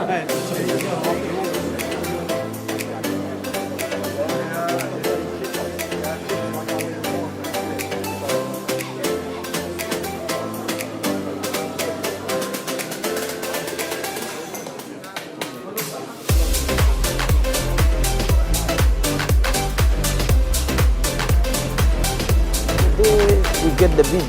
We get the bid,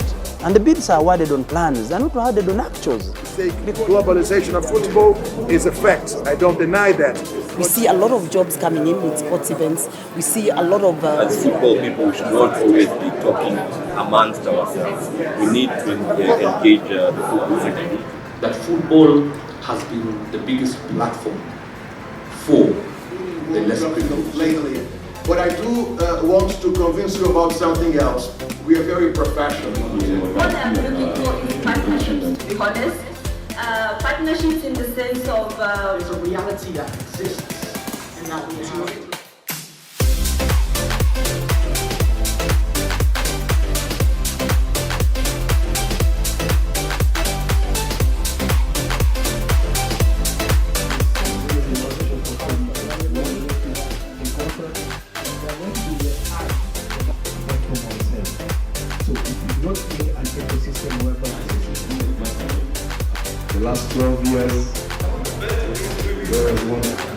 and the bids are awarded on plans. They're not awarded on actuals. Globalization of football is a fact. I don't deny that. We see a lot of jobs coming in with sports events. We see a lot of... As football people, we should not always be talking amongst ourselves. We need to engage the football community. That football has been the biggest platform for the less privileged. Lately. But I do want to convince you about something else. We are very professional. What I'm looking for is partnerships, to be honest. Partnerships in the sense of... There's a reality that exists and that we have. The last 12 years, there was one